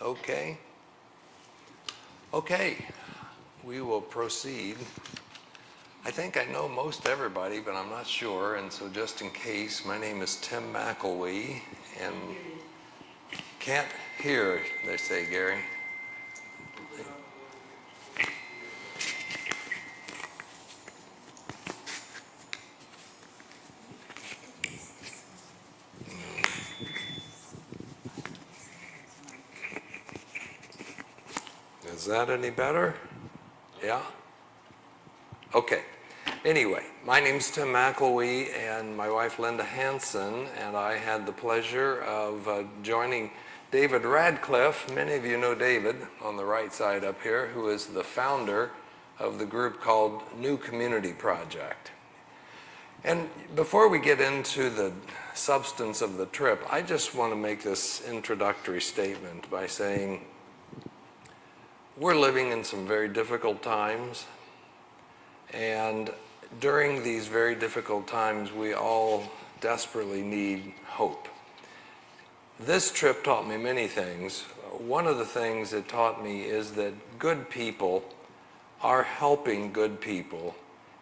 Okay. Okay, we will proceed. I think I know most everybody, but I'm not sure, and so just in case, my name is Tim McElwee, and can't hear, they say, Gary. Is that any better? Yeah? Okay. Anyway, my name's Tim McElwee, and my wife Linda Hansen, and I had the pleasure of joining David Radcliffe. Many of you know David on the right side up here, who is the founder of the group called New Community Project. And before we get into the substance of the trip, I just want to make this introductory statement by saying we're living in some very difficult times, and during these very difficult times, we all desperately need hope. This trip taught me many things. One of the things it taught me is that good people are helping good people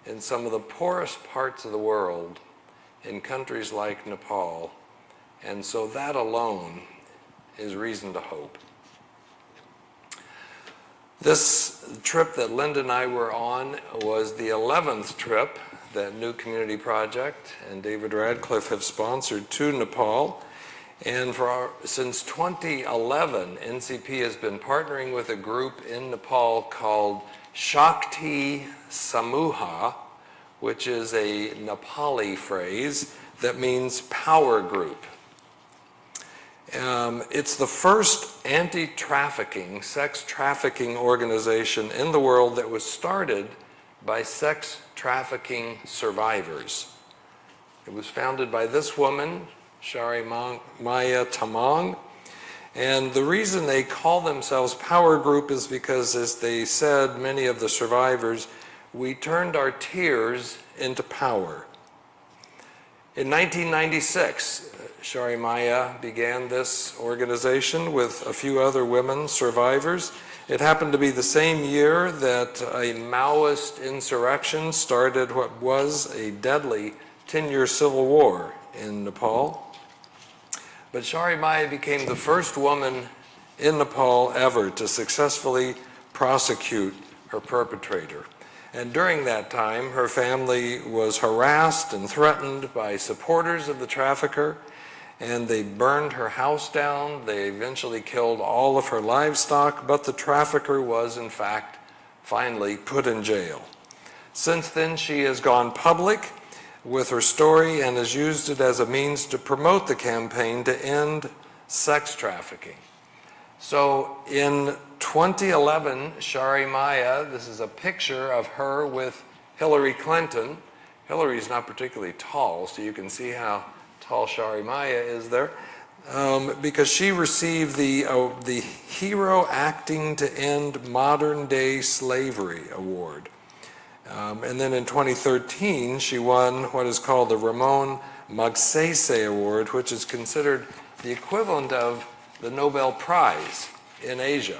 in some of the poorest parts of the world, in countries like Nepal, and so that alone is reason to hope. This trip that Linda and I were on was the 11th trip that New Community Project and David Radcliffe have sponsored to Nepal. And since 2011, NCP has been partnering with a group in Nepal called Shakti Samuha, which is a Nepali phrase that means power group. It's the first anti-trafficking, sex trafficking organization in the world that was started by sex trafficking survivors. It was founded by this woman, Shari Maya Tamang, and the reason they call themselves Power Group is because, as they said, many of the survivors, we turned our tears into power. In 1996, Shari Maya began this organization with a few other women survivors. It happened to be the same year that a Maoist insurrection started what was a deadly 10-year civil war in Nepal. But Shari Maya became the first woman in Nepal ever to successfully prosecute her perpetrator. And during that time, her family was harassed and threatened by supporters of the trafficker, and they burned her house down. They eventually killed all of her livestock, but the trafficker was, in fact, finally put in jail. Since then, she has gone public with her story and has used it as a means to promote the campaign to end sex trafficking. So in 2011, Shari Maya, this is a picture of her with Hillary Clinton. Hillary's not particularly tall, so you can see how tall Shari Maya is there, because she received the Hero Acting to End Modern Day Slavery Award. And then in 2013, she won what is called the Ramon Magsaysay Award, which is considered the equivalent of the Nobel Prize in Asia.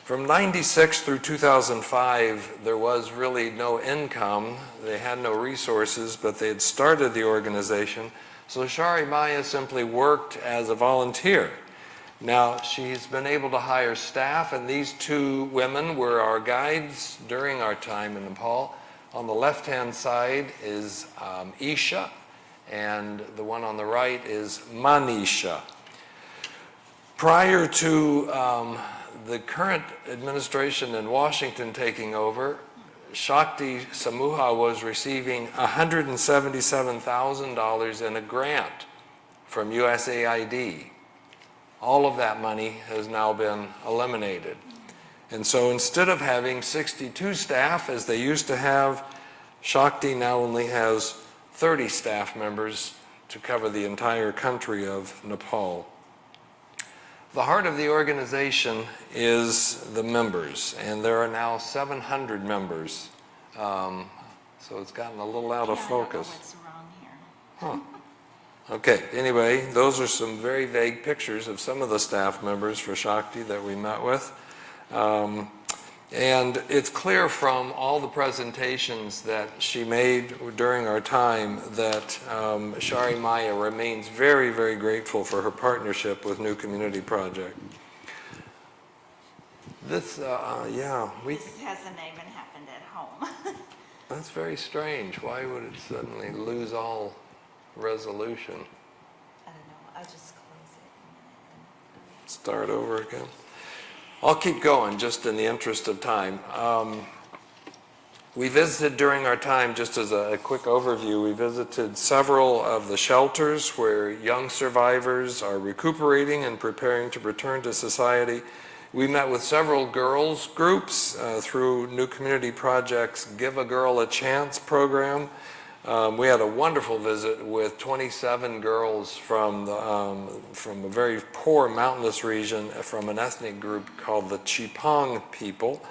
From 96 through 2005, there was really no income. They had no resources, but they had started the organization. So Shari Maya simply worked as a volunteer. Now, she's been able to hire staff, and these two women were our guides during our time in Nepal. On the left-hand side is Isha, and the one on the right is Manisha. Prior to the current administration in Washington taking over, Shakti Samuha was receiving $177,000 in a grant from USAID. All of that money has now been eliminated. And so instead of having 62 staff as they used to have, Shakti now only has 30 staff members to cover the entire country of Nepal. The heart of the organization is the members, and there are now 700 members. So it's gotten a little out of focus. I don't know what's wrong here. Okay, anyway, those are some very vague pictures of some of the staff members for Shakti that we met with. And it's clear from all the presentations that she made during our time that Shari Maya remains very, very grateful for her partnership with New Community Project. This, This hasn't even happened at home. That's very strange. Why would it suddenly lose all resolution? I don't know. I'll just close it. Start over again. I'll keep going just in the interest of time. We visited during our time, just as a quick overview, we visited several of the shelters where young survivors are recuperating and preparing to return to society. We met with several girls groups through New Community Project's Give a Girl a Chance program. We had a wonderful visit with 27 girls from a very poor mountainous region from an ethnic group called the Chipang people.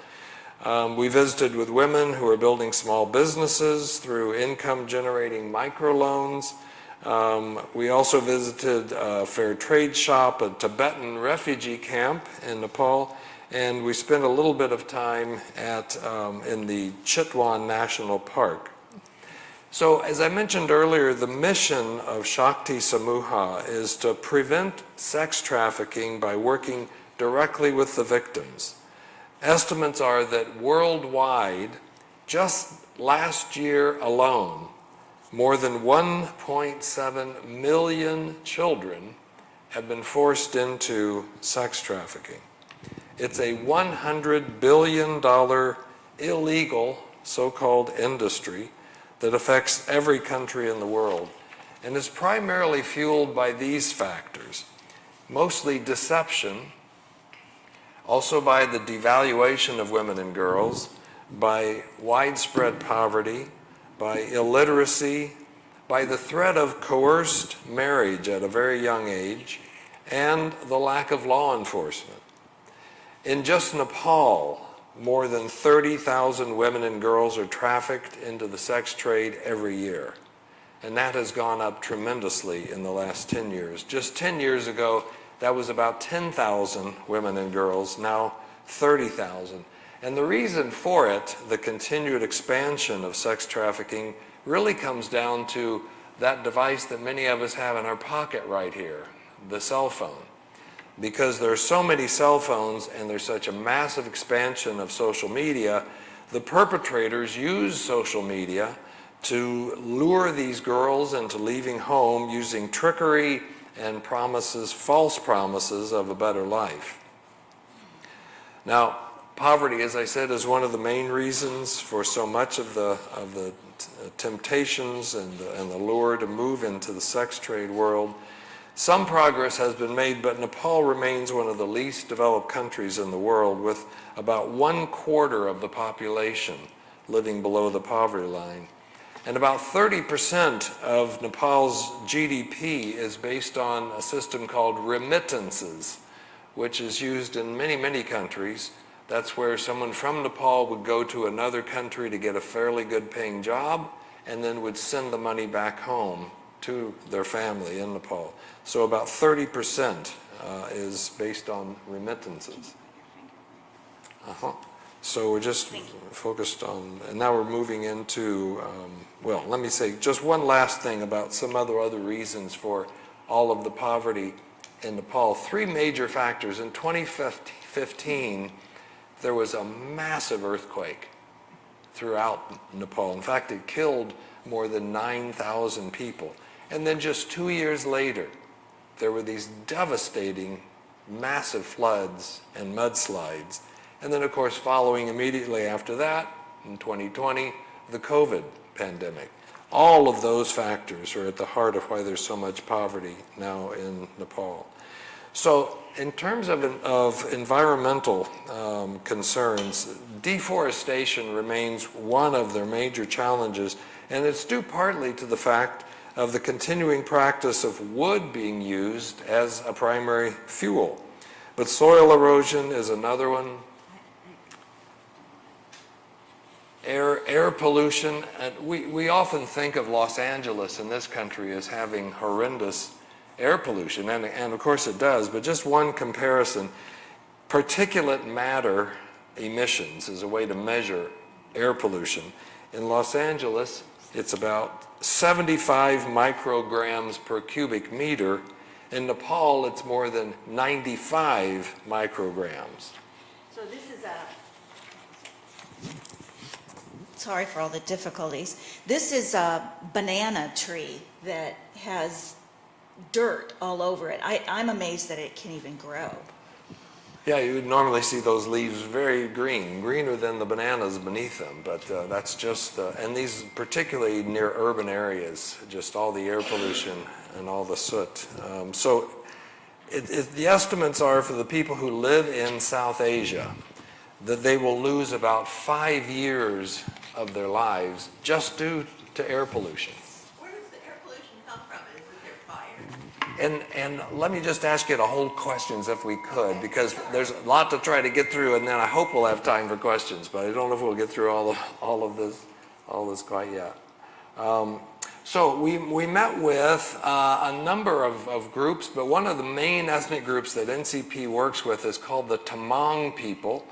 We visited with women who are building small businesses through income-generating microloans. We also visited a fair trade shop, a Tibetan refugee camp in Nepal, and we spent a little bit of time in the Chitwan National Park. So, as I mentioned earlier, the mission of Shakti Samuha is to prevent sex trafficking by working directly with the victims. Estimates are that worldwide, just last year alone, more than 1.7 million children have been forced into sex trafficking. It's a $100 billion illegal so-called industry that affects every country in the world, and is primarily fueled by these factors, mostly deception, also by the devaluation of women and girls, by widespread poverty, by illiteracy, by the threat of coerced marriage at a very young age, and the lack of law enforcement. In just Nepal, more than 30,000 women and girls are trafficked into the sex trade every year. And that has gone up tremendously in the last 10 years. Just 10 years ago, that was about 10,000 women and girls, now 30,000. And the reason for it, the continued expansion of sex trafficking, really comes down to that device that many of us have in our pocket right here, the cell phone. Because there are so many cell phones and there's such a massive expansion of social media, the perpetrators use social media to lure these girls into leaving home using trickery and promises, false promises of a better life. Now, poverty, as I said, is one of the main reasons for so much of the temptations and the lure to move into the sex trade world. Some progress has been made, but Nepal remains one of the least developed countries in the world, with about 1/4 of the population living below the poverty line. And about 30% of Nepal's GDP is based on a system called remittances, which is used in many, many countries. That's where someone from Nepal would go to another country to get a fairly good paying job and then would send the money back home to their family in Nepal. So about 30% is based on remittances. So we're just focused on, and now we're moving into, well, let me say just one last thing about some other reasons for all of the poverty in Nepal. 3 major factors. In 2015, there was a massive earthquake throughout Nepal. In fact, it killed more than 9,000 people. And then just 2 years later, there were these devastating, massive floods and mudslides. And then, of course, following immediately after that, in 2020, the COVID pandemic. All of those factors are at the heart of why there's so much poverty now in Nepal. So in terms of environmental concerns, deforestation remains one of their major challenges, and it's due partly to the fact of the continuing practice of wood being used as a primary fuel. But soil erosion is another one. air pollution. And we often think of Los Angeles in this country as having horrendous air pollution, and of course it does, but just one comparison. Particulate matter emissions is a way to measure air pollution. In Los Angeles, it's about 75 micrograms per cubic meter. In Nepal, it's more than 95 micrograms. So this is sorry for all the difficulties. This is a banana tree that has dirt all over it. I'm amazed that it can even grow. Yeah, you would normally see those leaves very green, greener than the bananas beneath them, but that's just, and these particularly near urban areas, just all the air pollution and all the soot. So the estimates are for the people who live in South Asia that they will lose about 5 years of their lives just due to air pollution. Where does the air pollution come from? Is it their fire? And let me just ask you to hold questions if we could, because there's a lot to try to get through, and then I hope we'll have time for questions, but I don't know if we'll get through all of this quite yet. So we met with a number of groups, but one of the main ethnic groups that NCP works with is called the Tamang people.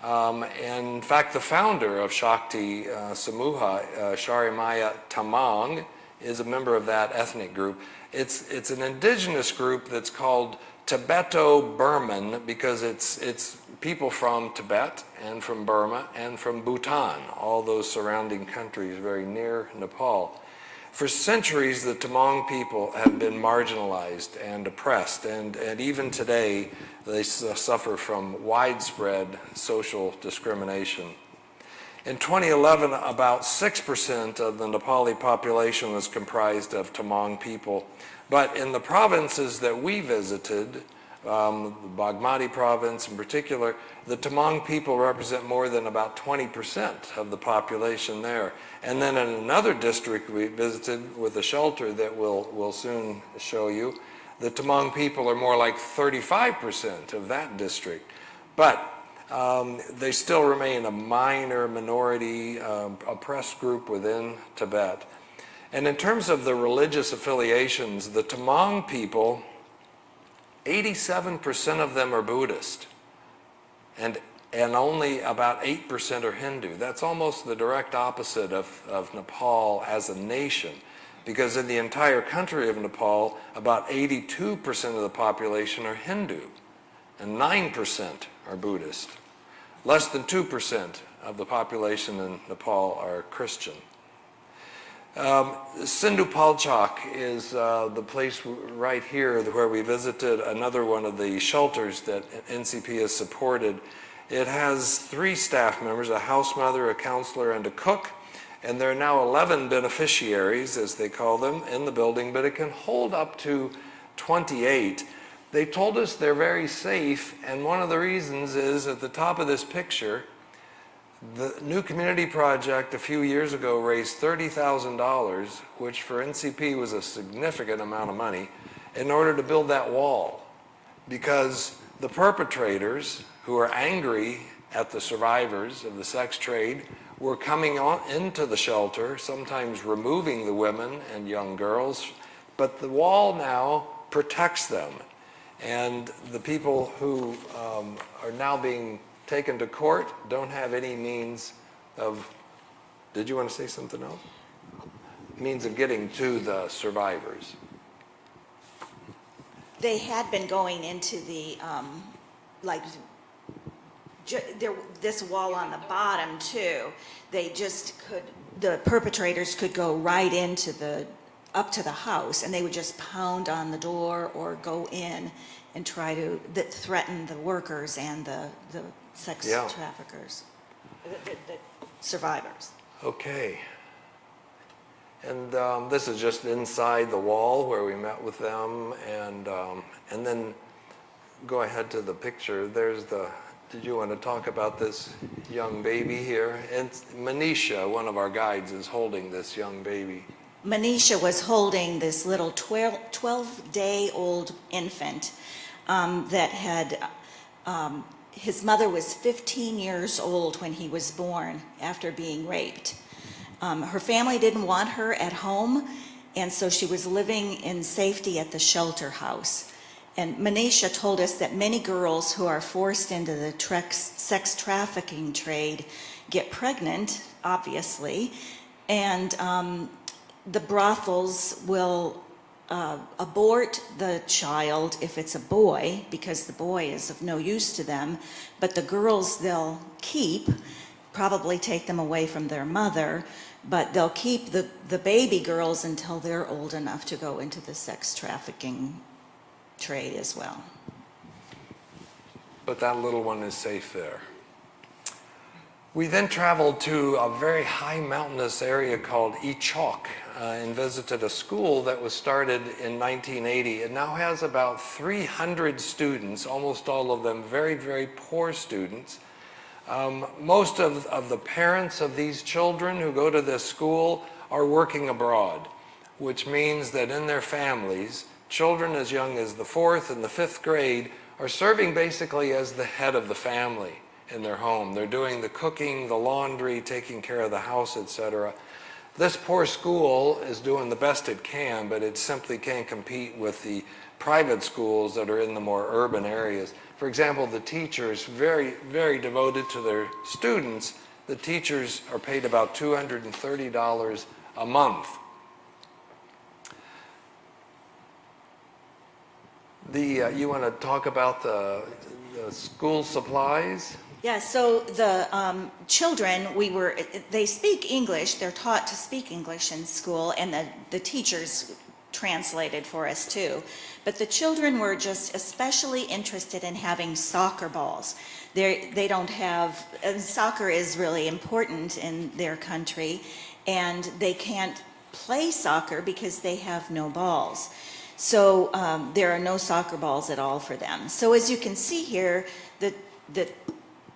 And in fact, the founder of Shakti Samuha, Sharimaya Tamang, is a member of that ethnic group. It's an indigenous group that's called Tibeto-Burman because it's people from Tibet and from Burma and from Bhutan, all those surrounding countries very near Nepal. For centuries, the Tamang people have been marginalized and oppressed, and even today, they suffer from widespread social discrimination. In 2011, about 6% of the Nepali population was comprised of Tamang people, but in the provinces that we visited, the Bagmati province in particular, the Tamang people represent more than about 20% of the population there. And then in another district we visited with a shelter that we'll soon show you, the Tamang people are more like 35% of that district. But they still remain a minor minority, oppressed group within Tibet. And in terms of the religious affiliations, the Tamang people, 87% of them are Buddhist, and only about 8% are Hindu. That's almost the direct opposite of Nepal as a nation, because in the entire country of Nepal, about 82% of the population are Hindu, and 9% are Buddhist. Less than 2% of the population in Nepal are Christian. Sindhu Palchak is the place right here where we visited another one of the shelters that NCP has supported. It has 3 staff members, a house mother, a counselor, and a cook, and there are now 11 beneficiaries, as they call them, in the building, but it can hold up to 28. They told us they're very safe, and one of the reasons is at the top of this picture, the New Community Project a few years ago raised $30,000, which for NCP was a significant amount of money, in order to build that wall. Because the perpetrators, who are angry at the survivors of the sex trade, were coming into the shelter, sometimes removing the women and young girls, but the wall now protects them. And the people who are now being taken to court don't have any means of, did you want to say something else? Means of getting to the survivors. They had been going into the, this wall on the bottom too. They just could, the perpetrators could go right into up to the house, and they would just pound on the door or go in and try to threaten the workers and the sex traffickers, the survivors. Okay. And this is just inside the wall where we met with them, and then go ahead to the picture. There's did you want to talk about this young baby here? And Manisha, one of our guides, is holding this young baby. Manisha was holding this little 12-day-old infant that had his mother was 15 years old when he was born after being raped. Her family didn't want her at home, and so she was living in safety at the shelter house. And Manisha told us that many girls who are forced into the sex trafficking trade get pregnant, obviously, and the brothels will abort the child if it's a boy, because the boy is of no use to them, but the girls they'll keep, probably take them away from their mother, but they'll keep the baby girls until they're old enough to go into the sex trafficking trade as well. But that little one is safe there. We then traveled to a very high mountainous area called Ichok and visited a school that was started in 1980. It now has about 300 students, almost all of them very, very poor students. Most of the parents of these children who go to this school are working abroad, which means that in their families, children as young as the 4th and the 5th grade are serving basically as the head of the family in their home. They're doing the cooking, the laundry, taking care of the house, etc. This poor school is doing the best it can, but it simply can't compete with the private schools that are in the more urban areas. For example, the teachers, very, very devoted to their students, the teachers are paid about $230 a month. You want to talk about the school supplies? Yeah, so the children, they speak English, they're taught to speak English in school, and the teachers translated for us too. But the children were just especially interested in having soccer balls. They don't have, soccer is really important in their country, and they can't play soccer because they have no balls. So there are no soccer balls at all for them. So as you can see here, the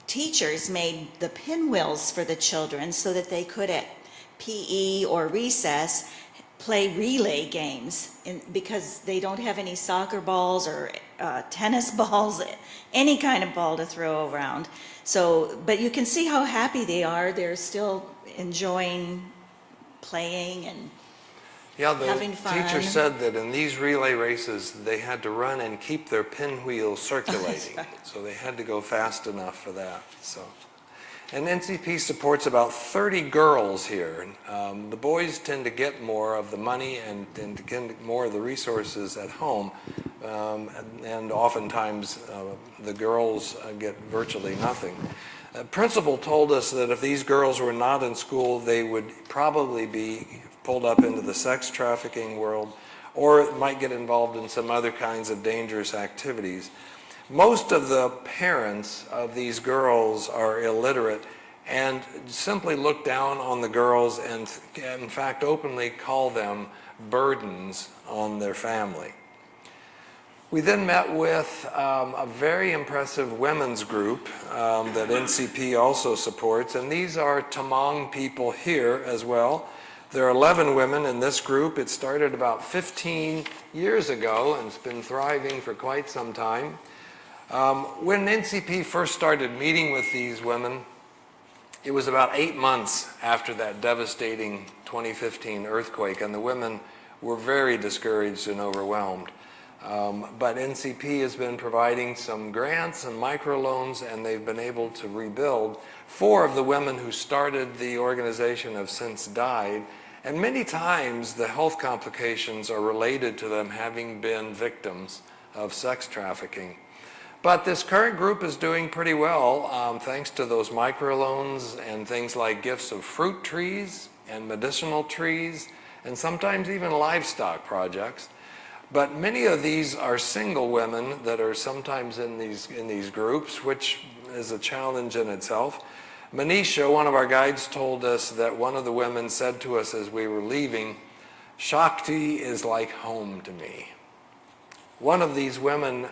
teachers made the pinwheels for the children so that they could at PE or recess play relay games because they don't have any soccer balls or tennis balls, any kind of ball to throw around. So, but you can see how happy they are. They're still enjoying playing and having fun. The teacher said that in these relay races, they had to run and keep their pinwheels circulating. Right. So they had to go fast enough for that. And NCP supports about 30 girls here. The boys tend to get more of the money and to get more of the resources at home. And oftentimes the girls get virtually nothing. The principal told us that if these girls were not in school, they would probably be pulled up into the sex trafficking world, or might get involved in some other kinds of dangerous activities. Most of the parents of these girls are illiterate and simply look down on the girls and in fact openly call them burdens on their family. We then met with a very impressive women's group that NCP also supports, and these are Tamang people here as well. There are 11 women in this group. It started about 15 years ago and it's been thriving for quite some time. When NCP first started meeting with these women, it was about 8 months after that devastating 2015 earthquake, and the women were very discouraged and overwhelmed. But NCP has been providing some grants and microloans, and they've been able to rebuild. 4 of the women who started the organization have since died, and many times the health complications are related to them having been victims of sex trafficking. But this current group is doing pretty well thanks to those microloans and things like gifts of fruit trees and medicinal trees and sometimes even livestock projects. But many of these are single women that are sometimes in these groups, which is a challenge in itself. Manisha, one of our guides, told us that one of the women said to us as we were leaving, "Shakti is like home to me." One of these women,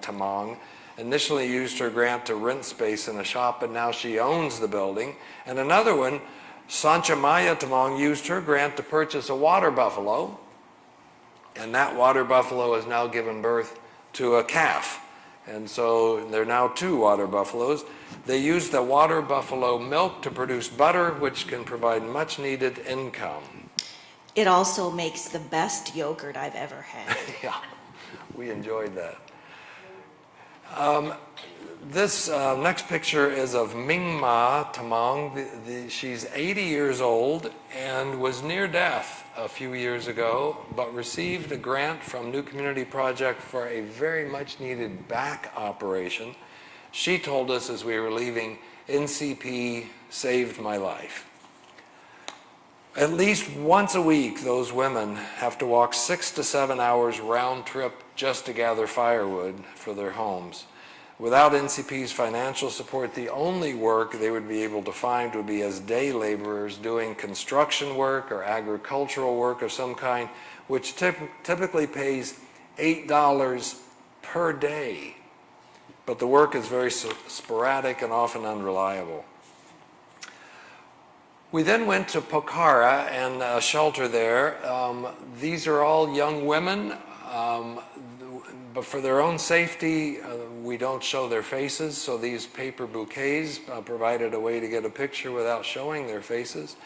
Tamang, initially used her grant to rent space in a shop, but now she owns the building. And another one, Sanchamaya Tamang, used her grant to purchase a water buffalo, and that water buffalo has now given birth to a calf. And so there are now 2 water buffaloes. They use the water buffalo milk to produce butter, which can provide much needed income. It also makes the best yogurt I've ever had. Yeah, we enjoyed that. This next picture is of Mingma Tamang. She's 80 years old and was near death a few years ago, but received a grant from New Community Project for a very much needed back operation. She told us as we were leaving, NCP saved my life. At least once a week, those women have to walk 6 to 7 hours round trip just to gather firewood for their homes. Without NCP's financial support, the only work they would be able to find would be as day laborers doing construction work or agricultural work of some kind, which typically pays $8 per day. But the work is very sporadic and often unreliable. We then went to Pokhara and a shelter there. These are all young women, but for their own safety, we don't show their faces, so these paper bouquets provided a way to get a picture without showing their faces.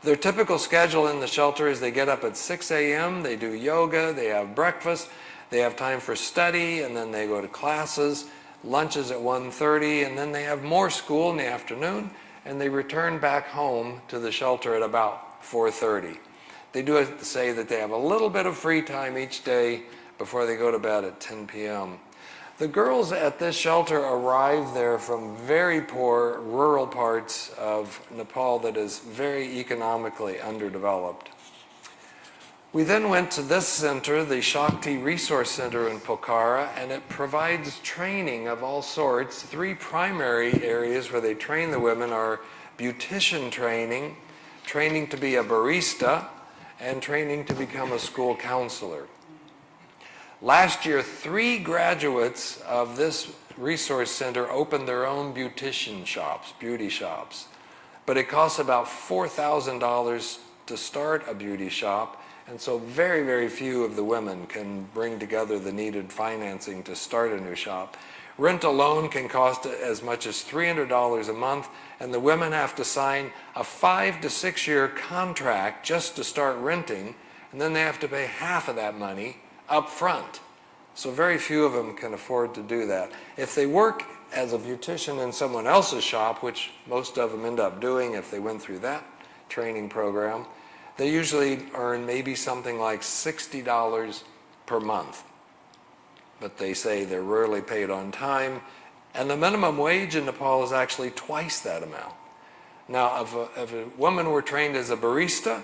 Their typical schedule in the shelter is they get up at 6 a.m., they do yoga, they have breakfast, they have time for study, and then they go to classes. Lunch is at 1:30, and then they have more school in the afternoon, and they return back home to the shelter at about 4:30. They do say that they have a little bit of free time each day before they go to bed at 10 p.m. The girls at this shelter arrive there from very poor rural parts of Nepal that is very economically underdeveloped. We then went to this center, the Shakti Resource Center in Pokhara, and it provides training of all sorts. 3 primary areas where they train the women are beautician training, training to be a barista, and training to become a school counselor. Last year, 3 graduates of this resource center opened their own beautician shops, beauty shops. But it costs about $4,000 to start a beauty shop, and so very, very few of the women can bring together the needed financing to start a new shop. Rent alone can cost as much as $300 a month, and the women have to sign a 5 to 6 year contract just to start renting, and then they have to pay half of that money up front. So very few of them can afford to do that. If they work as a beautician in someone else's shop, which most of them end up doing if they went through that training program, they usually earn maybe something like $60 per month. But they say they're rarely paid on time, and the minimum wage in Nepal is actually twice that amount. Now, if a woman were trained as a barista,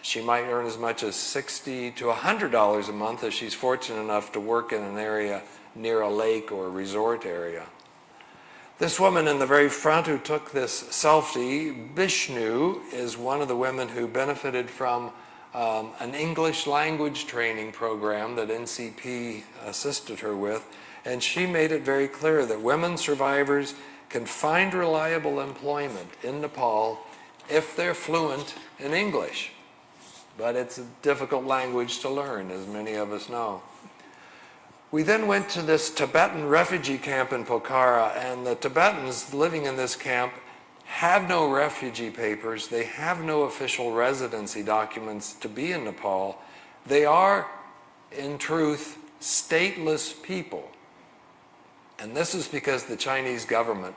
she might earn as much as $60 to $100 a month if she's fortunate enough to work in an area near a lake or a resort area. This woman in the very front who took this selfie, Bishnu, is one of the women who benefited from an English language training program that NCP assisted her with, and she made it very clear that women survivors can find reliable employment in Nepal if they're fluent in English. But it's a difficult language to learn, as many of us know. We then went to this Tibetan refugee camp in Pokhara, and the Tibetans living in this camp have no refugee papers. They have no official residency documents to be in Nepal. They are, in truth, stateless people. And this is because the Chinese government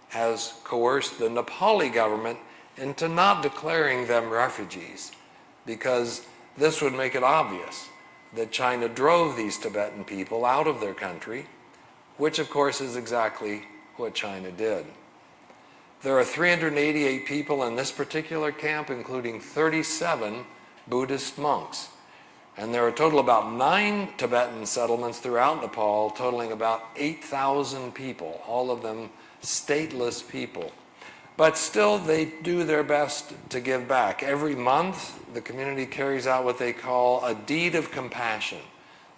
has coerced the Nepali government into not declaring them refugees, because this would make it obvious that China drove these Tibetan people out of their country, which of course is exactly what China did. There are 388 people in this particular camp, including 37 Buddhist monks. And there are a total of about 9 Tibetan settlements throughout Nepal, totaling about 8,000 people, all of them stateless people. But still, they do their best to give back. Every month, the community carries out what they call a deed of compassion,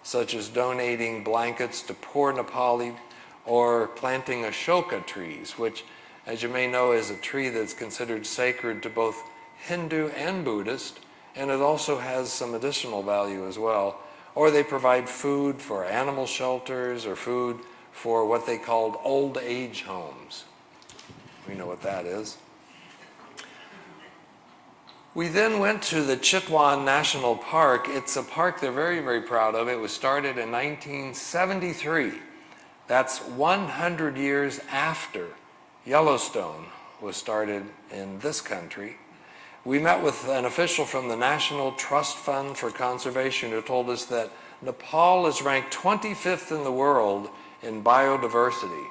such as donating blankets to poor Nepali or planting Ashoka trees, which, as you may know, is a tree that's considered sacred to both Hindu and Buddhist, and it also has some additional value as well. or they provide food for animal shelters or food for what they called old age homes. We know what that is. We then went to the Chitwan National Park. It's a park they're very, very proud of. It was started in 1973. That's 100 years after Yellowstone was started in this country. We met with an official from the National Trust Fund for Conservation who told us that Nepal is ranked 25th in the world in biodiversity.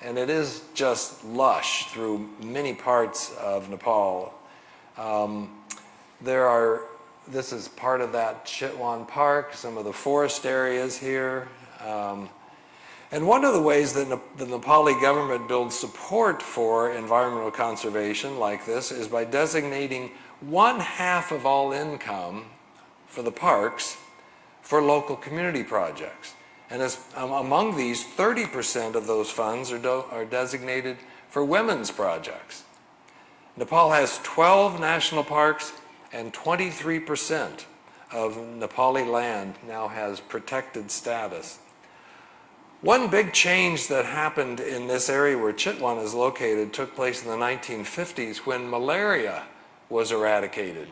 And it is just lush through many parts of Nepal. This is part of that Chitwan Park, some of the forest areas here. And one of the ways that the Nepali government builds support for environmental conservation like this is by designating 1/2 of all income for the parks for local community projects. And among these, 30% of those funds are designated for women's projects. Nepal has 12 national parks, and 23% of Nepali land now has protected status. One big change that happened in this area where Chitwan is located took place in the 1950s when malaria was eradicated.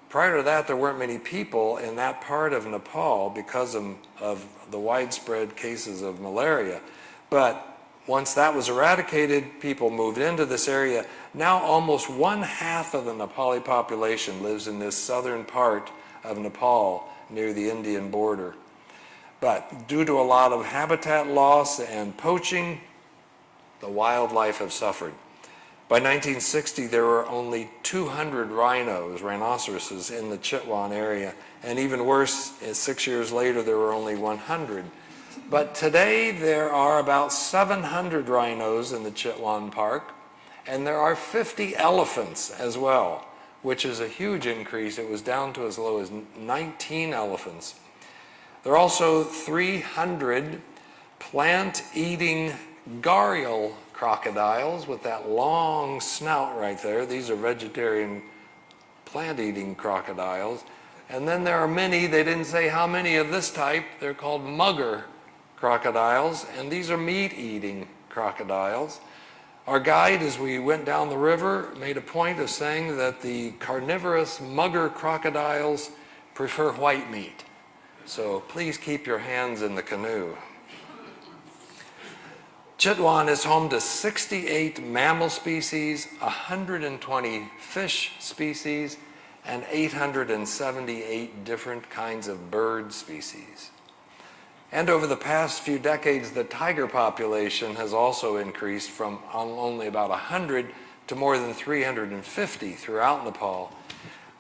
Prior to that, there weren't many people in that part of Nepal because of the widespread cases of malaria. But once that was eradicated, people moved into this area. Now almost 1/2 of the Nepali population lives in this southern part of Nepal near the Indian border. But due to a lot of habitat loss and poaching, the wildlife have suffered. By 1960, there were only 200 rhinoceroses in the Chitwan area. And even worse, 6 years later, there were only 100. But today, there are about 700 rhinos in the Chitwan Park, and there are 50 elephants as well, which is a huge increase. It was down to as low as 19 elephants. There are also 300 plant-eating gharial crocodiles with that long snout right there. These are vegetarian plant-eating crocodiles. And then there are many, they didn't say how many of this type, they're called mugger crocodiles, and these are meat-eating crocodiles. Our guide, as we went down the river, made a point of saying that the carnivorous mugger crocodiles prefer white meat. So please keep your hands in the canoe. Chitwan is home to 68 mammal species, 120 fish species, and 878 different kinds of bird species. And over the past few decades, the tiger population has also increased from only about 100 to more than 350 throughout Nepal.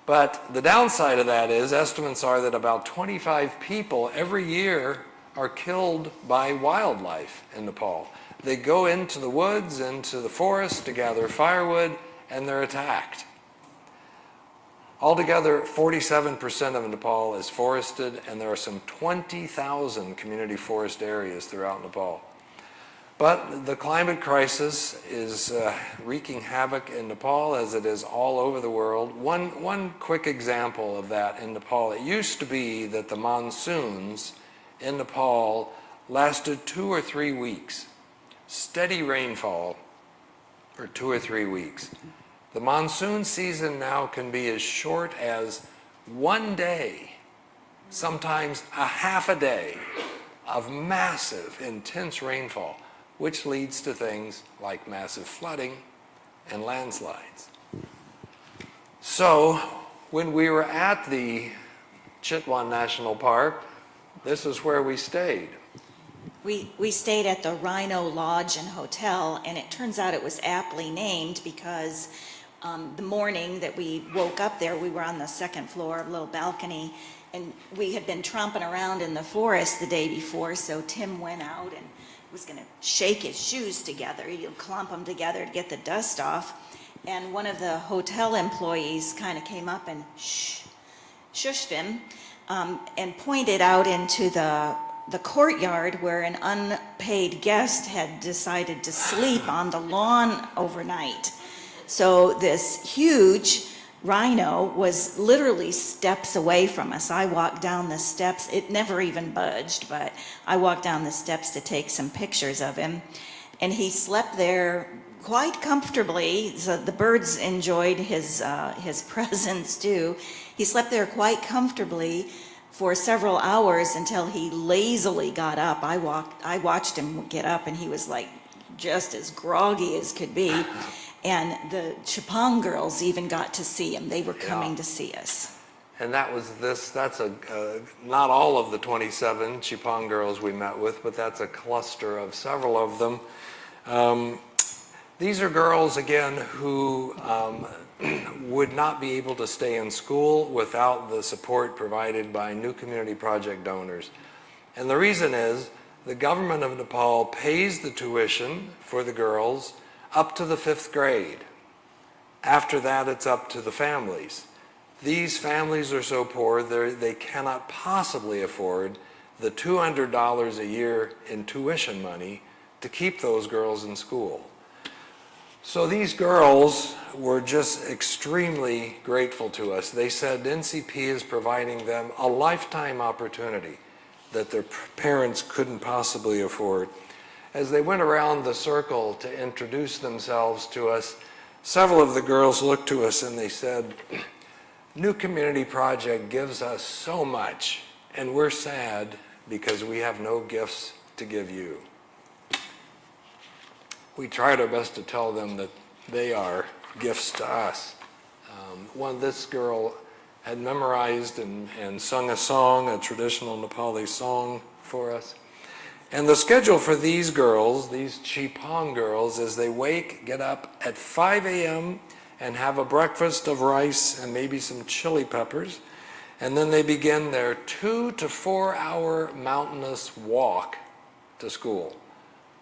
But the downside of that is estimates are that about 25 people every year are killed by wildlife in Nepal. They go into the woods, into the forest to gather firewood, and they're attacked. Altogether, 47% of Nepal is forested, and there are some 20,000 community forest areas throughout Nepal. But the climate crisis is wreaking havoc in Nepal as it is all over the world. One quick example of that in Nepal, it used to be that the monsoons in Nepal lasted 2 or 3 weeks. Steady rainfall for 2 or 3 weeks. The monsoon season now can be as short as 1 day, sometimes a half a day of massive, intense rainfall, which leads to things like massive flooding and landslides. So when we were at the Chitwan National Park, this is where we stayed. We stayed at the Rhino Lodge and Hotel, and it turns out it was aptly named because the morning that we woke up there, we were on the second floor, a little balcony, and we had been tromping around in the forest the day before, so Tim went out and was going to shake his shoes together. He'd clump them together to get the dust off, and one of the hotel employees kind of came up and shushed him and pointed out into the courtyard where an unpaid guest had decided to sleep on the lawn overnight. So this huge rhino was literally steps away from us. I walked down the steps. It never even budged, but I walked down the steps to take some pictures of him. And he slept there quite comfortably. So the birds enjoyed his presence too. He slept there quite comfortably for several hours until he lazily got up. I watched him get up, and he was like just as groggy as could be. And the Chipang girls even got to see him. They were coming to see us. And that's not all of the 27 Chipang girls we met with, but that's a cluster of several of them. These are girls, again, who would not be able to stay in school without the support provided by New Community Project donors. And the reason is the government of Nepal pays the tuition for the girls up to the 5th grade. After that, it's up to the families. These families are so poor, they cannot possibly afford the $200 a year in tuition money to keep those girls in school. So these girls were just extremely grateful to us. They said NCP is providing them a lifetime opportunity that their parents couldn't possibly afford. As they went around the circle to introduce themselves to us, several of the girls looked to us and they said, New Community Project gives us so much, and we're sad because we have no gifts to give you. We tried our best to tell them that they are gifts to us. This girl had memorized and sung a song, a traditional Nepali song for us. And the schedule for these girls, these Chipang girls, is they get up at 5 a.m. and have a breakfast of rice and maybe some chili peppers. And then they begin their 2 to 4 hour mountainous walk to school.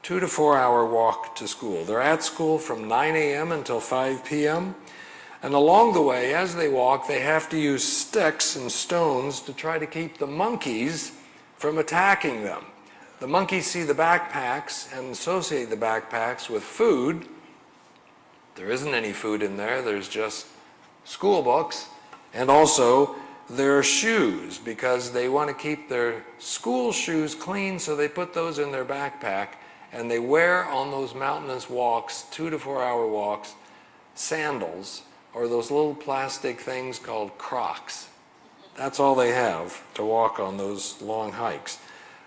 2 to 4 hour walk to school. They're at school from 9 a.m. until 5 p.m. And along the way, as they walk, they have to use sticks and stones to try to keep the monkeys from attacking them. The monkeys see the backpacks and associate the backpacks with food. There isn't any food in there, there's just school books, and also their shoes, because they want to keep their school shoes clean, so they put those in their backpack, and they wear on those mountainous walks, 2 to 4 hour walks, sandals, or those little plastic things called Crocs. That's all they have to walk on those long hikes.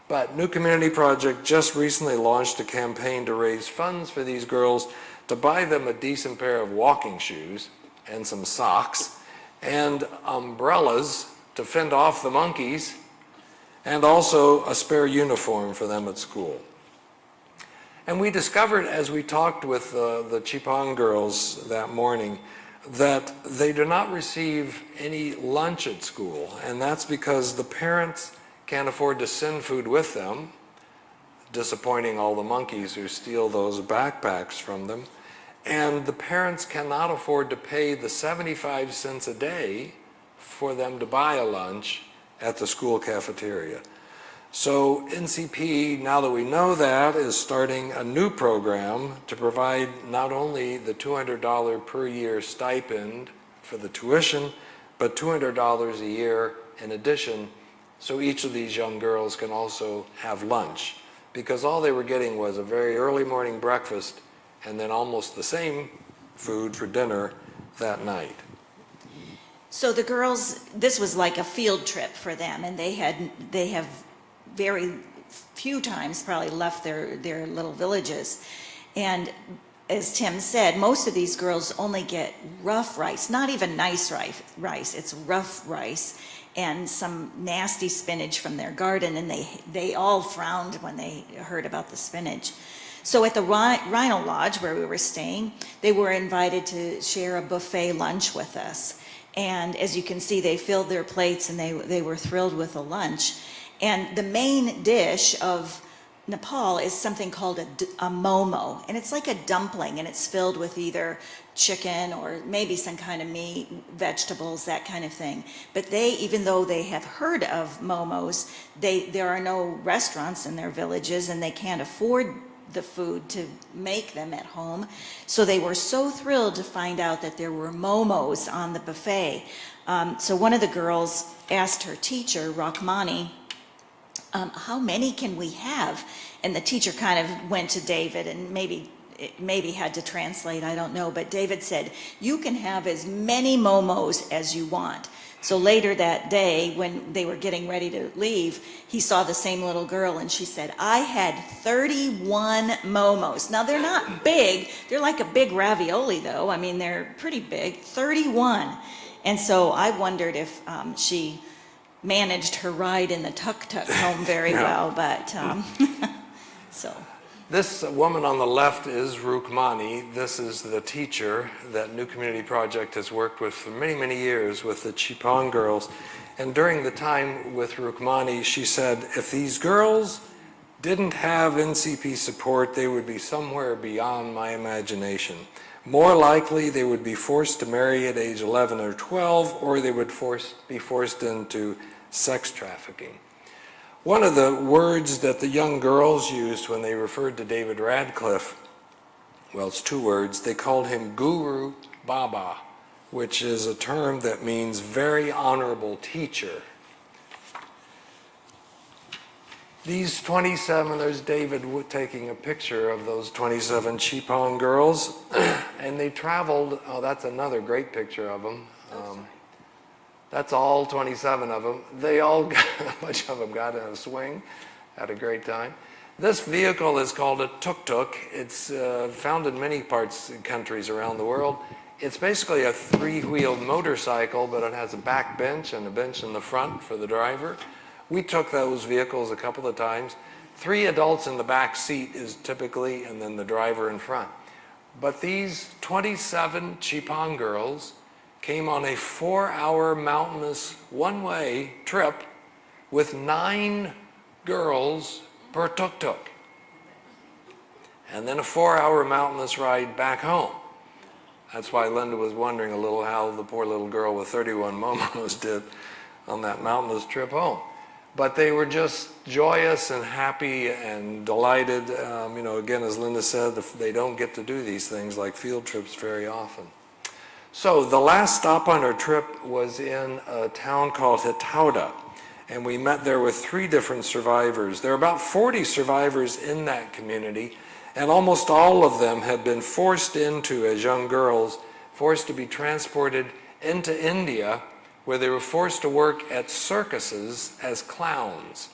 But New Community Project just recently launched a campaign to raise funds for these girls to buy them a decent pair of walking shoes and some socks and umbrellas to fend off the monkeys, and also a spare uniform for them at school. And we discovered as we talked with the Chipang girls that morning that they do not receive any lunch at school, and that's because the parents can't afford to send food with them, disappointing all the monkeys who steal those backpacks from them. And the parents cannot afford to pay the 75 cents a day for them to buy a lunch at the school cafeteria. So NCP, now that we know that, is starting a new program to provide not only the $200 per year stipend for the tuition, but $200 a year in addition, so each of these young girls can also have lunch, because all they were getting was a very early morning breakfast and then almost the same food for dinner that night. So the girls, this was like a field trip for them, and they have very few times probably left their little villages. And as Tim said, most of these girls only get rough rice, not even nice rice, it's rough rice, and some nasty spinach from their garden, and they all frowned when they heard about the spinach. So at the Rhino Lodge where we were staying, they were invited to share a buffet lunch with us. And as you can see, they filled their plates and they were thrilled with the lunch. And the main dish of Nepal is something called a momo, and it's like a dumpling, and it's filled with either chicken or maybe some kind of meat, vegetables, that kind of thing. But even though they have heard of momos, there are no restaurants in their villages, and they can't afford the food to make them at home. So they were so thrilled to find out that there were momos on the buffet. So one of the girls asked her teacher, Rachmani, how many can we have? And the teacher kind of went to David and maybe had to translate, I don't know, but David said, you can have as many momos as you want. So later that day, when they were getting ready to leave, he saw the same little girl and she said, I had 31 momos. Now they're not big, they're like a big ravioli though, I mean they're pretty big, 31. And so I wondered if she managed her ride in the tuk-tuk home very well, but so. This woman on the left is Rukmani. This is the teacher that New Community Project has worked with for many, many years with the Chipang girls. And during the time with Rukmani, she said, if these girls didn't have NCP support, they would be somewhere beyond my imagination. More likely, they would be forced to marry at age 11 or 12, or they would be forced into sex trafficking. One of the words that the young girls used when they referred to David Radcliffe, well, it's two words. They called him Guru Baba, which is a term that means very honorable teacher. These 27, there's David taking a picture of those 27 Chipang girls, and they traveled, oh, that's another great picture of them. That's all 27 of them. They all, a bunch of them got in a swing, had a great time. This vehicle is called a tuk-tuk. It's found in many countries around the world. It's basically a three-wheeled motorcycle, but it has a back bench and a bench in the front for the driver. We took those vehicles a couple of times. 3 adults in the back seat is typically, and then the driver in front. But these 27 Chipang girls came on a 4-hour mountainous one-way trip with 9 girls per tuk-tuk. And then a 4-hour mountainous ride back home. That's why Linda was wondering a little how the poor little girl with 31 momos did on that mountainous trip home. But they were just joyous and happy and delighted. You know, again, as Linda said, they don't get to do these things like field trips very often. So the last stop on our trip was in a town called Hitauda, and we met there with 3 different survivors. There are about 40 survivors in that community, and almost all of them had been forced into, as young girls, forced to be transported into India, where they were forced to work at circuses as clowns.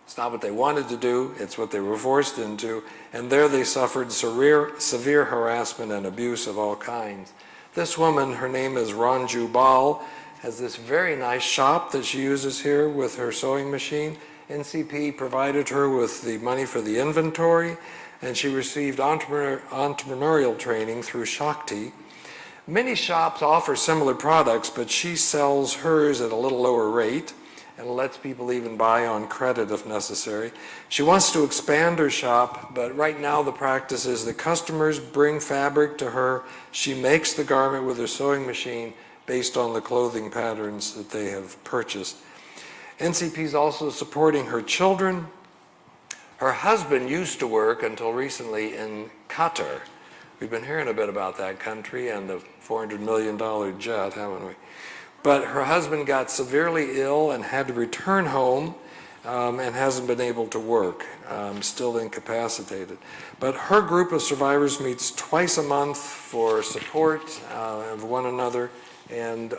It's not what they wanted to do, it's what they were forced into, and there they suffered severe harassment and abuse of all kinds. This woman, her name is Ranju Bal, has this very nice shop that she uses here with her sewing machine. NCP provided her with the money for the inventory, and she received entrepreneurial training through Shakti. Many shops offer similar products, but she sells hers at a little lower rate and lets people even buy on credit if necessary. She wants to expand her shop, but right now the practice is that customers bring fabric to her. She makes the garment with her sewing machine based on the clothing patterns that they have purchased. NCP is also supporting her children. Her husband used to work until recently in Qatar. We've been hearing a bit about that country and the $400 million jet, haven't we? But her husband got severely ill and had to return home and hasn't been able to work, still incapacitated. But her group of survivors meets twice a month for support of one another. And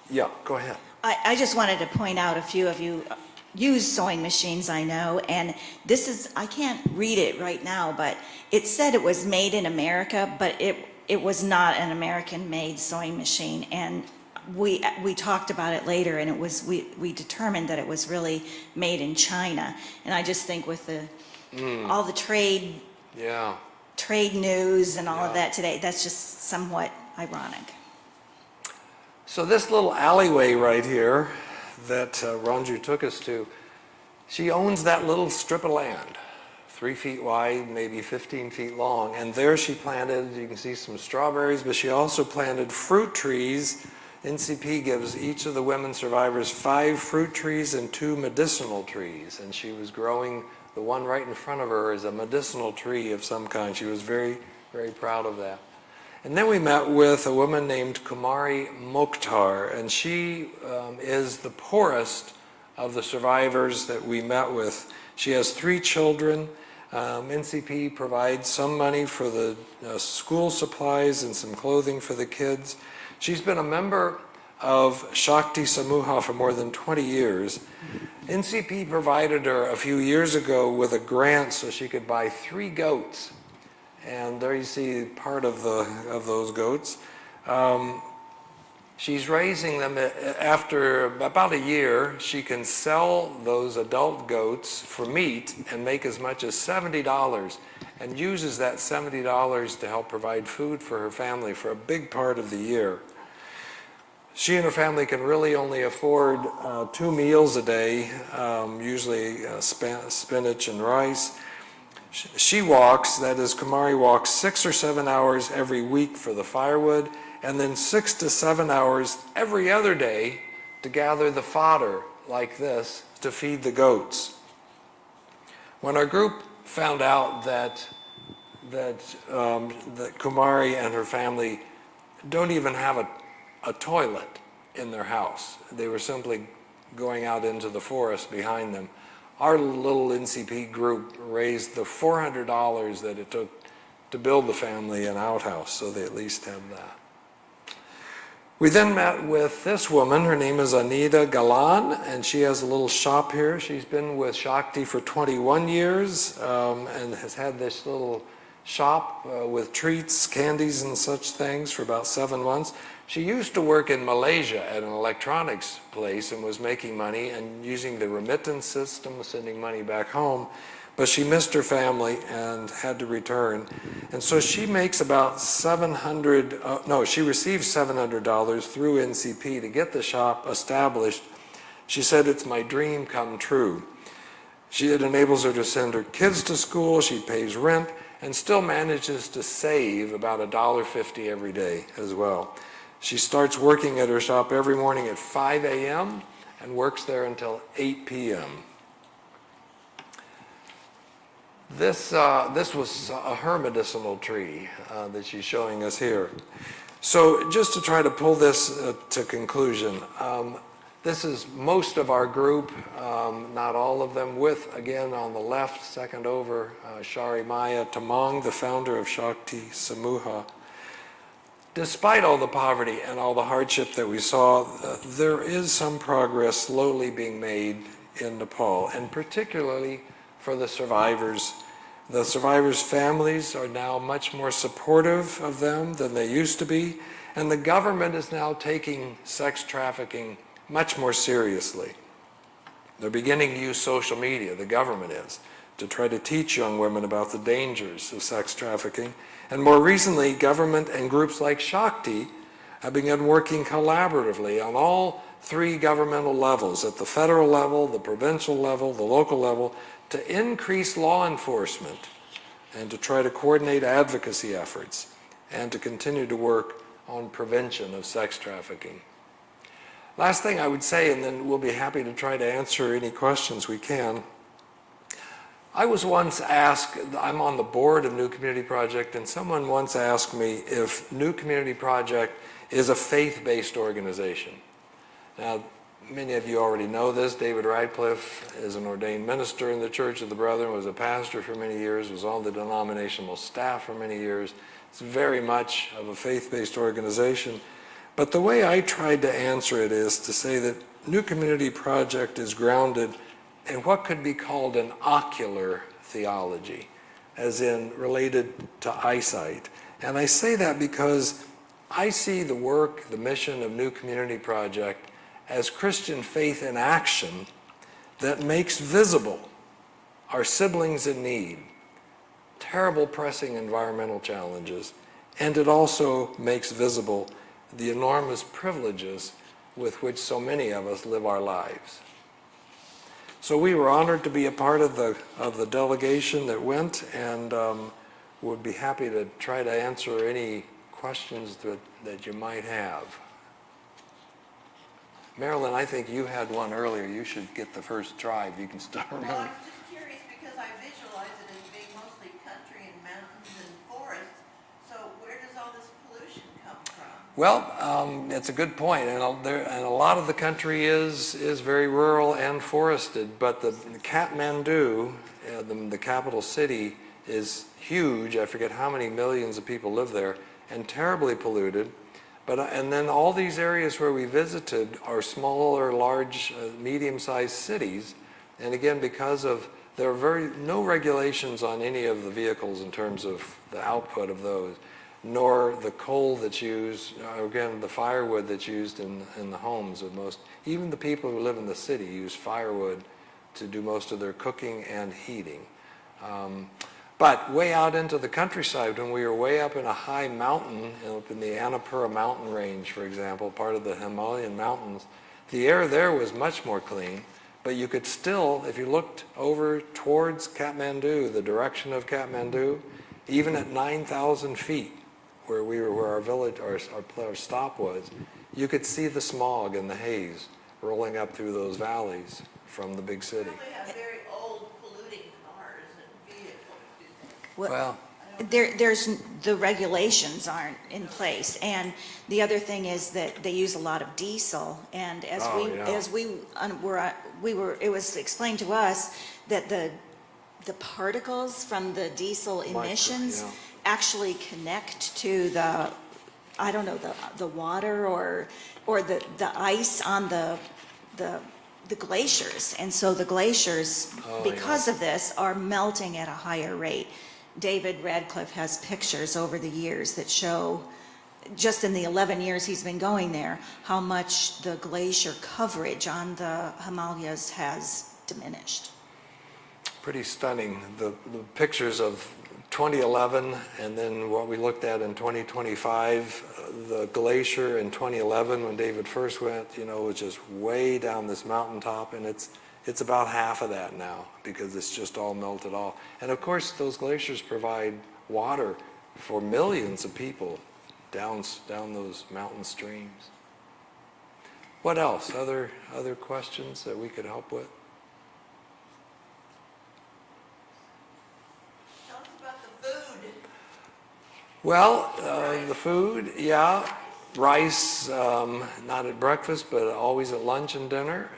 yeah, go ahead. I just wanted to point out, a few of you use sewing machines, I know, and this is, I can't read it right now, but it said it was made in America, but it was not an American-made sewing machine, and we talked about it later, and it was, we determined that it was really made in China. And I just think with the all the trade news and all of that today, that's just somewhat ironic. So this little alleyway right here that Ranju took us to, she owns that little strip of land, 3 feet wide, maybe 15 feet long, and there she planted, you can see some strawberries, but she also planted fruit trees NCP gives each of the women survivors 5 fruit trees and 2 medicinal trees, and she was growing, the one right in front of her is a medicinal tree of some kind. She was very, very proud of that. And then we met with a woman named Kumari Mokhtar, and she is the poorest of the survivors that we met with. She has 3 children. NCP provides some money for the school supplies and some clothing for the kids. She's been a member of Shakti Samuha for more than 20 years. NCP provided her a few years ago with a grant so she could buy 3 goats. And there you see part of those goats. She's raising them. After about a year, she can sell those adult goats for meat and make as much as $70, and uses that $70 to help provide food for her family for a big part of the year. She and her family can really only afford 2 meals a day, usually spinach and rice. She walks, that is, Kumari walks 6 or 7 hours every week for the firewood, and then 6 to 7 hours every other day to gather the fodder like this to feed the goats. When our group found out that Kumari and her family don't even have a toilet in their house, they were simply going out into the forest behind them, our little NCP group raised the $400 that it took to build the family an outhouse, so they at least have that. We then met with this woman. Her name is Anita Galan, and she has a little shop here. She's been with Shakti for 21 years and has had this little shop with treats, candies, and such things for about 7 months. She used to work in Malaysia at an electronics place and was making money and using the remittance system, sending money back home, but she missed her family and had to return. And so she makes about she receives $700 through NCP to get the shop established. She said, "It's my dream come true." It enables her to send her kids to school, she pays rent, and still manages to save about $1.50 every day as well. She starts working at her shop every morning at 5 a.m. and works there until 8 p.m. This was her medicinal tree that she's showing us here. So just to try to pull this to conclusion, this is most of our group, not all of them, with, again, on the left, second over, Shari Maya Tamang, the founder of Shakti Samuha. Despite all the poverty and all the hardship that we saw, there is some progress slowly being made in Nepal, and particularly for the survivors. The survivors' families are now much more supportive of them than they used to be, and the government is now taking sex trafficking much more seriously. They're beginning to use social media, the government is, to try to teach young women about the dangers of sex trafficking. And more recently, government and groups like Shakti have begun working collaboratively on all 3 governmental levels, at the federal level, the provincial level, the local level, to increase law enforcement and to try to coordinate advocacy efforts and to continue to work on prevention of sex trafficking. Last thing I would say, and then we'll be happy to try to answer any questions we can. I was once asked, I'm on the board of New Community Project, and someone once asked me if New Community Project is a faith-based organization. Now, many of you already know this. David Radcliffe is an ordained minister in the Church of the Brethren, was a pastor for many years, was on the denominational staff for many years. It's very much of a faith-based organization. But the way I tried to answer it is to say that New Community Project is grounded in what could be called an ocular theology, as in related to eyesight. And I say that because I see the work, the mission of New Community Project as Christian faith in action that makes visible our siblings in need, terrible pressing environmental challenges, and it also makes visible the enormous privileges with which so many of us live our lives. So we were honored to be a part of the delegation that went, and would be happy to try to answer any questions that you might have. Marilyn, I think you had one earlier. You should get the first try if you can start Well, I remembering. was just curious because I visualize it as being mostly country and mountains and forests. So where does all this pollution come from? Well, it's a good point, and a lot of the country is very rural and forested. But the Kathmandu, the capital city, is huge. I forget how many millions of people live there, and terribly polluted. But and then all these areas where we visited are small or large, medium-sized cities, and again, because of there are no regulations on any of the vehicles in terms of the output of those, nor the coal that's used, again, the firewood that's used in the homes of most, even the people who live in the city use firewood to do most of their cooking and heating. But way out into the countryside, when we were way up in a high mountain, up in the Annapurna mountain range, for example, part of the Himalayan mountains, the air there was much more clean, but you could still, if you looked over towards Kathmandu, the direction of Kathmandu, even at 9,000 feet, where our village, our stop was, you could see the smog and the haze rolling up through those valleys from the big city. They have very old polluting cars and vehicles, do they? Well, There's, the regulations aren't in place, and the other thing is that they use a lot of diesel, and as it was explained to us that the particles from the diesel emissions actually connect to the, I don't know, the water or the ice on the glaciers, and so the glaciers, because of this, are melting at a higher rate. David Radcliffe has pictures over the years that show, just in the 11 years he's been going there, how much the glacier coverage on the Himalayas has diminished. pretty stunning. The pictures of 2011 and then what we looked at in 2025, the glacier in 2011 when David first went, was just way down this mountaintop, and it's about half of that now because it's just all melted off. And of course those glaciers provide water for millions of people down those mountain streams. What else? Other questions that we could help with? Tell us about the food. Well, the food, yeah. Rice, not at breakfast, but always at lunch and dinner.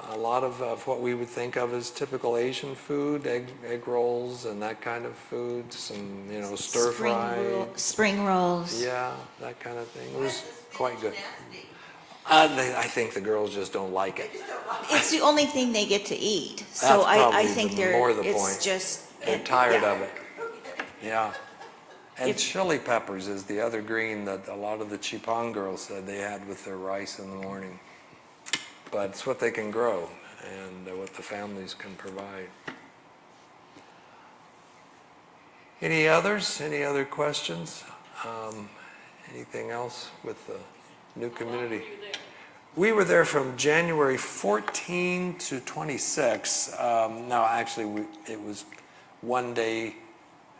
A lot of what we would think of as typical Asian food, egg rolls and that kind of food, some, stir fry. Spring rolls. Yeah, that kind of thing. It was quite good. Nasty. I think the girls just don't like it. It's the only thing they get to eat, so That's I probably think more the it's point. just. They're tired yeah. of it. Yeah. And If- chili peppers is the other green that a lot of the Chipang girls said they had with their rice in the morning. But it's what they can grow and what the families can provide. Any others? Any other questions? Anything else with the new community? We were there from January 14 to 26. No, actually, it was one day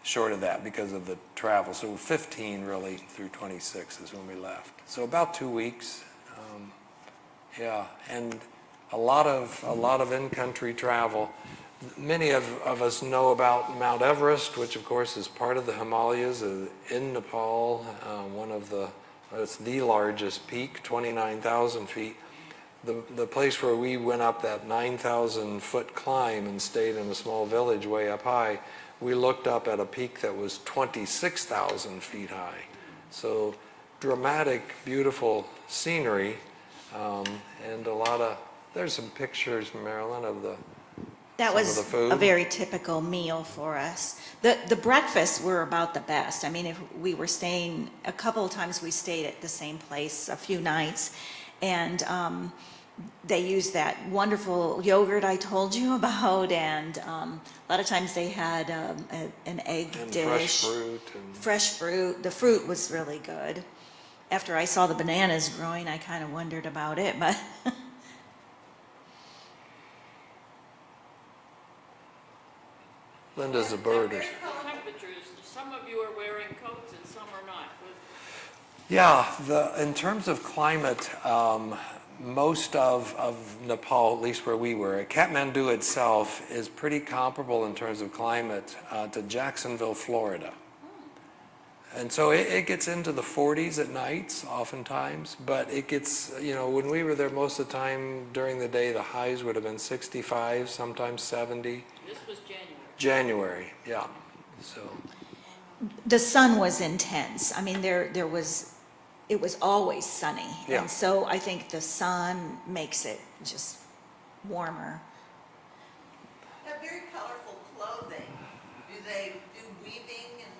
short of that because of the travel. So 15 really through 26 is when we left. So about 2 weeks. Yeah, and a lot of in-country travel. Many of us know about Mount Everest, which of course is part of the Himalayas in Nepal. It's the largest peak, 29,000 feet. The place where we went up that 9,000 foot climb and stayed in a small village way up high, we looked up at a peak that was 26,000 feet high. So dramatic, beautiful scenery, and there's some pictures, Marilyn, of That some was of the food. a very typical meal for us. The breakfasts were about the best. I mean, if we were staying, a couple of times we stayed at the same place a few nights, and they used that wonderful yogurt I told you about, and a lot of times they had an egg and dish. fresh fruit. Fresh fruit. The fruit was really good. After I saw the bananas growing, I kind of wondered about it, but Linda's a bird. Temperatures, some of you are wearing coats and some are not. Yeah, in terms of climate, most of Nepal, at least where we were. Kathmandu itself is pretty comparable in terms of climate to Jacksonville, Florida. And so it gets into the 40s at nights oftentimes, but it gets, when we were there most of the time during the day, the highs would have been 65, sometimes 70. This was January. January, yeah. So, The sun was intense. I mean, it was always sunny. Yeah. And so I think the sun makes it just warmer. They have very colorful clothing. Do they do weaving and?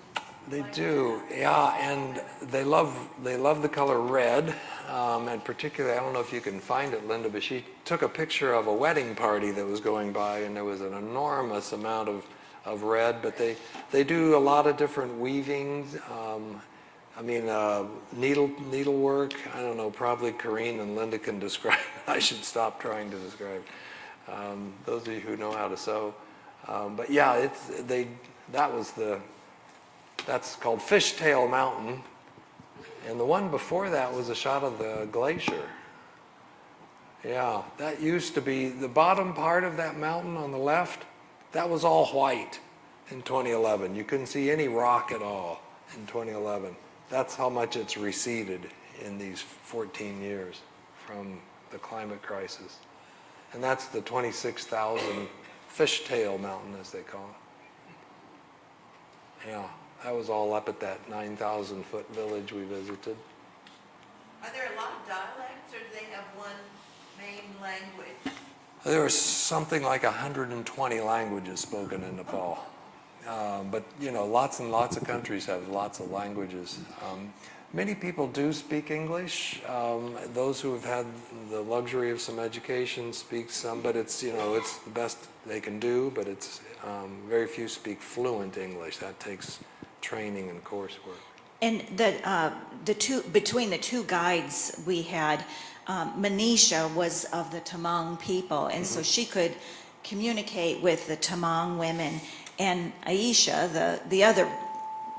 they like do, that? yeah, and they love the color red, and particularly, I don't know if you can find it, Linda, but she took a picture of a wedding party that was going by, and there was an enormous amount of red, but they do a lot of different weavings, needlework. I don't know, probably Corrine and Linda can describe it. I should stop trying to describe those of you who know how to sew. But yeah, that's called Fishtail Mountain. And the one before that was a shot of the glacier. Yeah, that used to be the bottom part of that mountain on the left. That was all white in 2011. You couldn't see any rock at all in 2011. That's how much it's receded in these 14 years from the climate crisis. And that's the 26,000 Fishtail Mountain, as they call it. Yeah, that was all up at that 9,000 foot village we visited. Are there a lot of dialects, or do they have one main language? There are something like 120 languages spoken in Nepal. But lots and lots of countries have lots of languages. Many people do speak English. Those who have had the luxury of some education speak some, but it's it's the best they can do. But it's very few speak fluent English. That takes training and coursework. And between the two guides we had, Manisha was of the Tamang people, and so she could communicate with the Tamang women. And Aisha, the other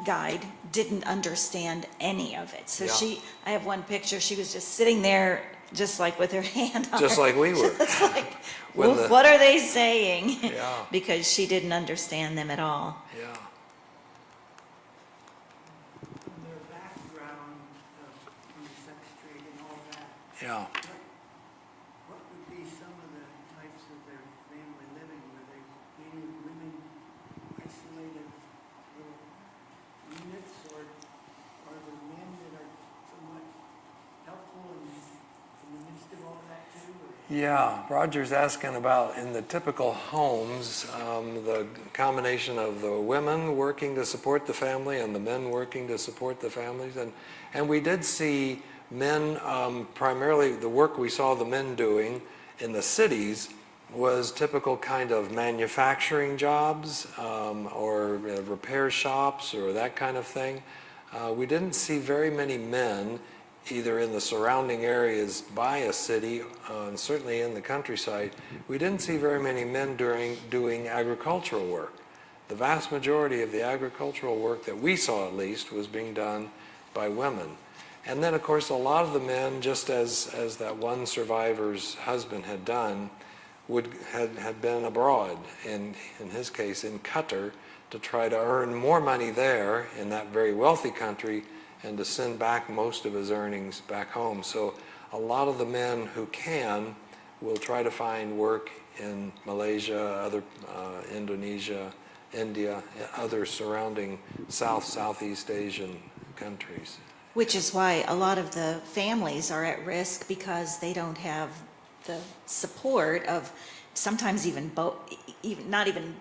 guide, didn't understand any of it. So Yeah. I have one picture, she was just sitting there, just like with her hand on Just her. like we were. Just like, When well, what are they saying? Yeah. Because she didn't understand them at all. Yeah. Their background from the sex trade and all that, Yeah. what would be some of the types of their family living? Were they mainly women, isolated little units, or are the men that are somewhat helpful in the midst of all that too? Yeah, Roger's asking about in the typical homes, the combination of the women working to support the family and the men working to support the families. And we did see men, primarily the work we saw the men doing in the cities was typical kind of manufacturing jobs or repair shops or that kind of thing. We didn't see very many men either in the surrounding areas by a city, and certainly in the countryside. We didn't see very many men doing agricultural work. The vast majority of the agricultural work that we saw, at least, was being done by women. And then, of course, a lot of the men, just as that one survivor's husband had done, had been abroad, in his case in Qatar, to try to earn more money there in that very wealthy country and to send back most of his earnings back home. So a lot of the men who can will try to find work in Malaysia, Indonesia, India, other surrounding Southeast Asian countries. Which is why a lot of the families are at risk, because they don't have the support of sometimes not even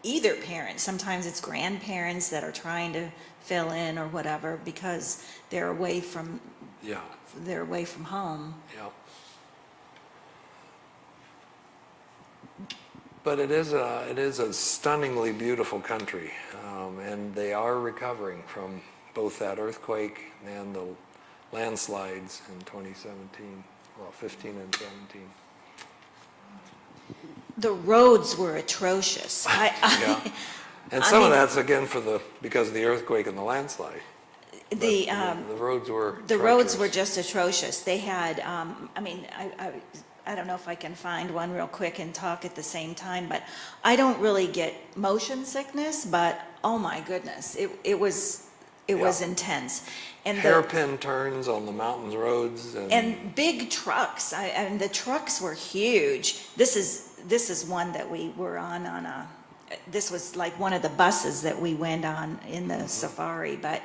either parent. Sometimes it's grandparents that are trying to fill in or whatever, because they're away from home. Yeah. But it is a stunningly beautiful country, and they are recovering from both that earthquake and the landslides in 2017, well, 15 and 17. The roads were atrocious. Yeah. And some of that's again because of the earthquake and the landslide. The, the roads were the roads were treacherous. just atrocious. They had, I mean, I don't know if I can find one real quick and talk at the same time, but I don't really get motion sickness, but oh my goodness, it was Yeah. intense. And the, Hairpin turns on the mountains roads and big trucks, and the trucks were huge. This is one that we were on a, this was like one of the buses that we went on in the safari, but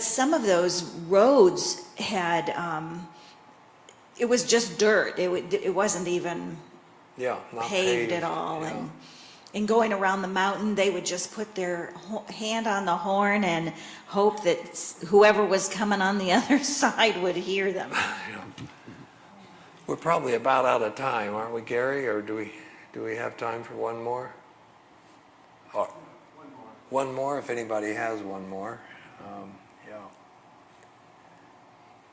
some of those roads had, it was just dirt. It wasn't even yeah, not paved at all. yeah. And going around the mountain, they would just put their hand on the horn and hope that whoever was coming on the other side would hear them. Yeah. We're probably about out of time, aren't we, Gary? Or do we have time for one more? Or, one more, if anybody has one more. Yeah.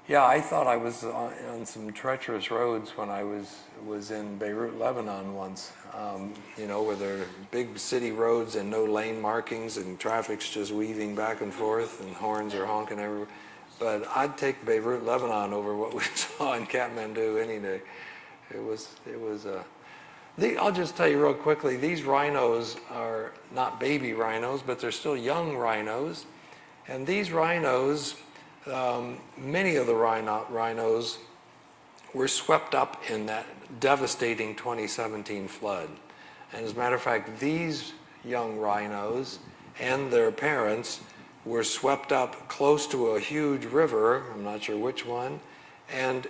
Yeah, I thought I was on some treacherous roads when I was in Beirut, Lebanon once. You know, where there are big city roads and no lane markings and traffic's just weaving back and forth and horns are honking everywhere. But I'd take Beirut, Lebanon over what we saw in Kathmandu any day. I'll just tell you real quickly, these rhinos are not baby rhinos, but they're still young rhinos. And these rhinos, many of the rhinos were swept up in that devastating 2017 flood. And as a matter of fact, these young rhinos and their parents were swept up close to a huge river, I'm not sure which one, and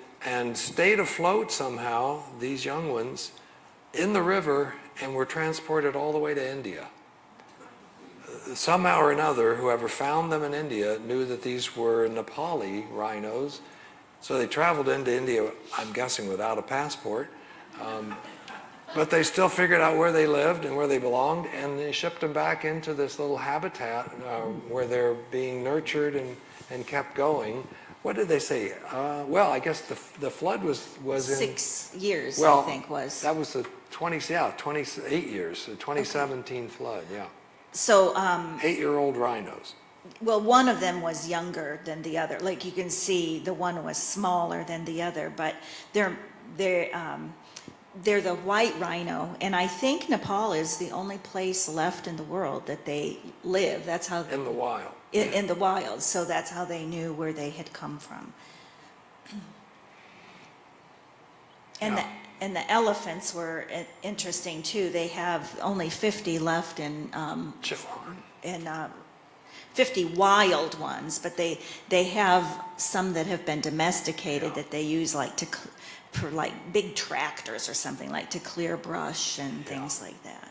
stayed afloat somehow, these young ones, in the river, and were transported all the way to India. Somehow or another, whoever found them in India knew that these were Nepali rhinos, so they traveled into India, I'm guessing without a passport, but they still figured out where they lived and where they belonged, and they shipped them back into this little habitat where they're being nurtured and kept going. What did they say? Well, I guess the flood was in 6 years, well, I think was. That was the 28 years, the 2017 flood, yeah. So, 8-year-old rhinos. well, one of them was younger than the other. Like you can see, the one was smaller than the other, but they're the white rhino, and I think Nepal is the only place left in the world that they live. That's how In the wild. in the wild. So that's how they knew where they had come from. And Yeah. the elephants were interesting too. They have only 50 left in Chiffon. 50 wild ones, but they have some that have been domesticated Yeah. that they use like for like big tractors or something, like to clear brush and things like that.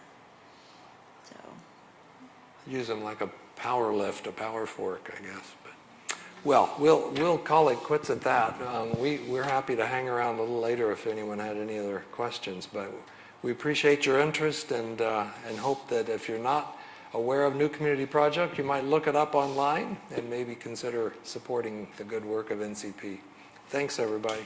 So Use them like a power lift, a power fork, I guess. But, well, we'll call it quits at that. We're happy to hang around a little later if anyone had any other questions, but we appreciate your interest and hope that if you're not aware of New Community Project, you might look it up online and maybe consider supporting the good work of NCP. Thanks, everybody.